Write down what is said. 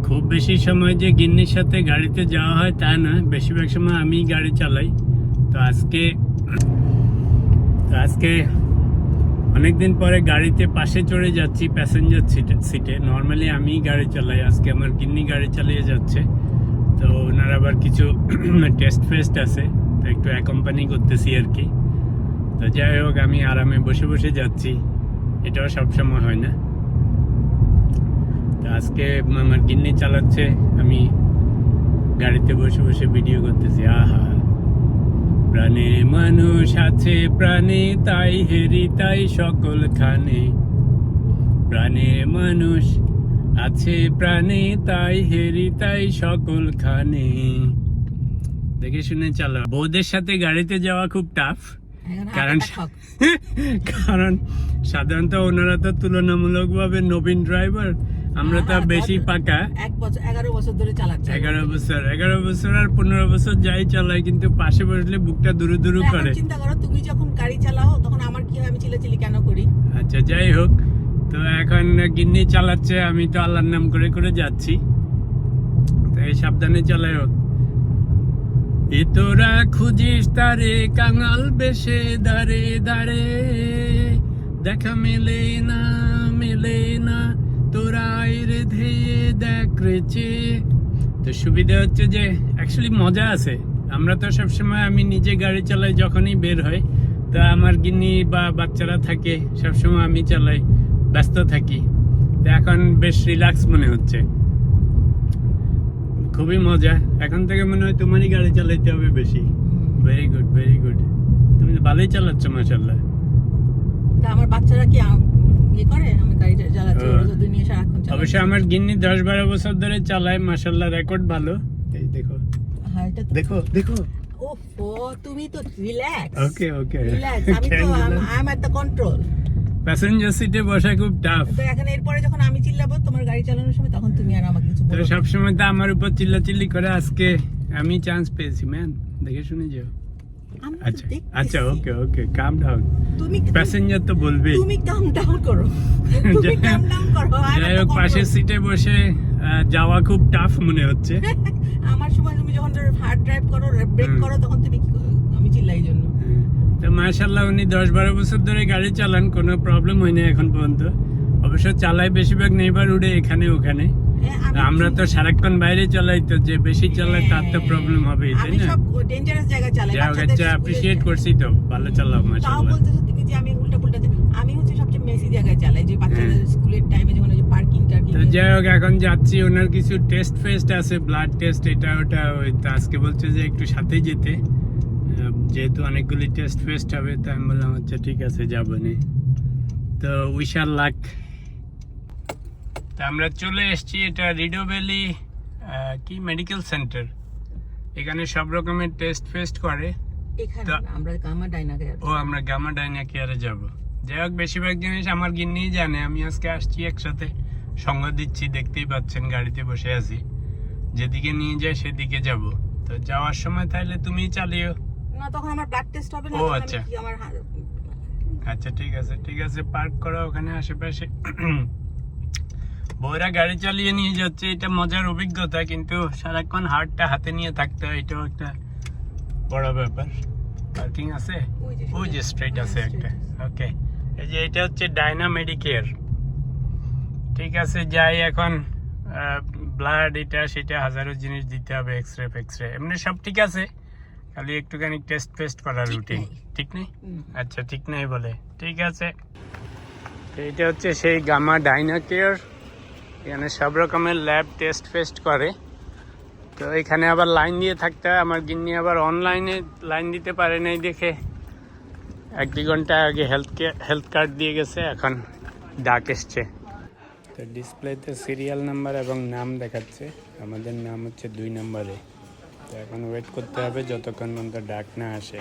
খুব বেশি সময় যে গিন্নির সাথে গাড়িতে যাওয়া হয় তা না, বেশিরভাগ সময় আমি গাড়ি চালাই। তো আজকে অনেকদিন পরে গাড়িতে পাশে চড়ে যাচ্ছি প্যাসেঞ্জার সিটে। নর্মালি আমি গাড়ি চালাই, আজকে আমার গিন্নি গাড়ি চালিয়ে যাচ্ছে। তো ওনার আবার কিছু টেস্ট ফেস্ট আছে, তো একটু অ্যাকম্পানি করতেছি আর কি। তো যাই হোক, আমি আরামে বসে বসে যাচ্ছি, এটাও সবসময় হয় না। তো আজকে আমার গিন্নি চালাচ্ছে, আমি গাড়িতে বসে বসে ভিডিও করতেছি। আহা, প্রাণে মানুষ আছে প্রাণে, তাই হেরি তাই সকল খানে। প্রাণে মানুষ আছে প্রাণে, তাই হেরি তাই সকল খানে। দেখে শুনে চালা। বউদের সাথে গাড়িতে যাওয়া খুব টাফ, কারণ সাধারণত ওনারা তো তুলনামূলকভাবে নবীন ড্রাইভার, আমরা তো বেশি পাকা। 11 বছর ধরে চালাচ্ছি। 11 বছর আর 15 বছর যাই চালাই, কিন্তু পাশে বসলে বুকটা দুরু দুরু করে। চিন্তা করো, তুমি যখন গাড়ি চালাও তখন আমার কি হয়, আমি চিল্লাচিল্লি কেন করি? আচ্ছা, যাই হোক, তো এখন গিন্নি চালাচ্ছে, আমি তো আল্লাহর নাম করে করে যাচ্ছি। তো এই সাবধানে চালাই হোক। এ তোরা খুঁজিস তারে কাঙাল বেশে দাঁড়ে দাঁড়ে, দেখা মেলে না তোরা রে ধেয়ে দেখ রেচে। তো সুবিধা হচ্ছে যে অ্যাকচুয়ালি মজা আছে। আমরা তো সবসময়, আমি নিজে গাড়ি চালাই যখনই বের হয়, তা আমার গিন্নি বা বাচ্চারা থাকে, সবসময় আমি চালাই, ব্যস্ত থাকি। তো এখন বেশ রিল্যাক্স মনে হচ্ছে, খুবই মজা। এখন থেকে মনে হয় তোমারই গাড়ি চালাইতে হবে বেশি। ভেরি গুড, ভেরি গুড, তুমি ভালোই চালাচ্ছ মাশাআল্লাহ। তা আমার বাচ্চারা কি করে আমি গাড়ি চালাচ্ছি, ওরা যদি নিয়ে সারাক্ষণ চালায়। অবশ্য আমার গিন্নি 10-12 বছর ধরে চালায়, মাশাআল্লাহ, রেকর্ড ভালো। এই দেখো, হ্যাঁ, এটা দেখো দেখো। ওফো, তুমি তো রিল্যাক্স। ওকে ওকে, রিল্যাক্স, আমি তো I am at the control. Passenger সিটে বসা খুব টাফ। তো এখন এরপরে যখন আমি চিল্লাবো তোমার গাড়ি চালানোর সময়, তখন তুমি আর আমাকে কিছু বলো। সব সময় তো আমার উপর চিল্লাচিল্লি করে, আজকে আমি চান্স পেয়েছি ম্যান, দেখে শুনে যাও। আচ্ছা আচ্ছা, ওকে ওকে, কাম ডাউন। তুমি প্যাসেঞ্জার তো বলবে, তুমি কাম ডাউন করো, তুমি কাম ডাউন করো। যাই হোক, পাশের সিটে বসে যাওয়া খুব টাফ মনে হচ্ছে। আমার সময় তুমি যখন হার্ড ড্রাইভ করো, ব্রেক করো, তখন তুমি কি করো? আমি চিল্লাই জন্য। তো মাশাআল্লাহ, উনি 10-12 বছর ধরে গাড়ি চালান, কোনো প্রবলেম হয়নি এখন পর্যন্ত। অবশ্য চালাই বেশিরভাগ নেইবারহুডে, এখানে ওখানে। আমরা তো সারাক্ষণ বাইরে চালাই, তো যে বেশি চালায় তার তো প্রবলেম হবেই, তাই আমি না? সব ডেঞ্জারাস জায়গা চালাই। বাচ্চাদের অ্যাপ্রিশিয়েট করছি, তো ভালো চালাও তাও মাশাআল্লাহ। বলতেছো তুমি যে আমি উল্টা পুল্টা, আমি হচ্ছে সবচেয়ে মেসি জায়গায় চালাই, যে বাচ্চাদের স্কুলের টাইমে যখন ওই পার্কিং টার্কিং। তো যাই হোক, এখন যাচ্ছি, ওনার কিছু টেস্ট ফেস্ট আছে, ব্লাড টেস্ট, এটা ওটা। ওই তো আজকে বলছে যে একটু সাথেই যেতে, যেহেতু অনেকগুলি টেস্ট ফেস্ট হবে। তো আমি বললাম আচ্ছা ঠিক আছে, যাবো নি। তো উইশাল লাক। তা আমরা চলে এসেছি, এটা রিডো ভ্যালি কি মেডিকেল সেন্টার। এখানে সব রকমের টেস্ট ফেস্ট করে। এখানে আমরা গামা ডাইনা কেয়ার। আমরা গামা ডাইনা কেয়ারে যাব। যাই হোক, বেশিরভাগ জিনিস আমার গিন্নিই জানে, আমি আজকে আসছি একসাথে, সঙ্গ দিচ্ছি, দেখতেই পাচ্ছেন গাড়িতে বসে আছি, যেদিকে নিয়ে যায় সেদিকে যাব। তো যাওয়ার সময় তাহলে তুমিই চালিও না, তখন আমার ব্লাড টেস্ট হবে না। ও আচ্ছা, আচ্ছা ঠিক আছে ঠিক আছে, পার্ক করো ওখানে আশেপাশে। বউরা গাড়ি চালিয়ে নিয়ে যাচ্ছে, এটা মজার অভিজ্ঞতা, কিন্তু সারাক্ষণ হার্টটা হাতে নিয়ে থাকতে হয়, এটাও একটা বড় ব্যাপার। পার্কিং আছে, ওই যে স্ট্রেট আছে একটা। ওকে, এই যে এটা হচ্ছে ডাইনা মেডিকেয়ার। ঠিক আছে, যাই এখন। ব্লাড, এটা সেটা, হাজারো জিনিস দিতে হবে, এক্সরে, এমনি সব ঠিক আছে, খালি একটুখানি টেস্ট ফেস্ট করার রুটিন। ঠিক নেই? আচ্ছা, ঠিক নেই বলে, ঠিক আছে। এইটা হচ্ছে সেই গামা ডাইনা কেয়ার, এখানে সব রকমের ল্যাব টেস্ট ফেস্ট করে। তো এখানে আবার লাইন দিয়ে থাকতে হয়। আমার গিন্নি আবার অনলাইনে লাইন দিতে পারে নাই দেখে 1-2 ঘন্টা আগে হেলথ কার্ড দিয়ে গেছে, এখন ডাক এসছে। তো ডিসপ্লেতে সিরিয়াল নাম্বার এবং নাম দেখাচ্ছে, আমাদের নাম হচ্ছে 2 নম্বরে। তো এখন ওয়েট করতে হবে যতক্ষণ পর্যন্ত ডাক না আসে।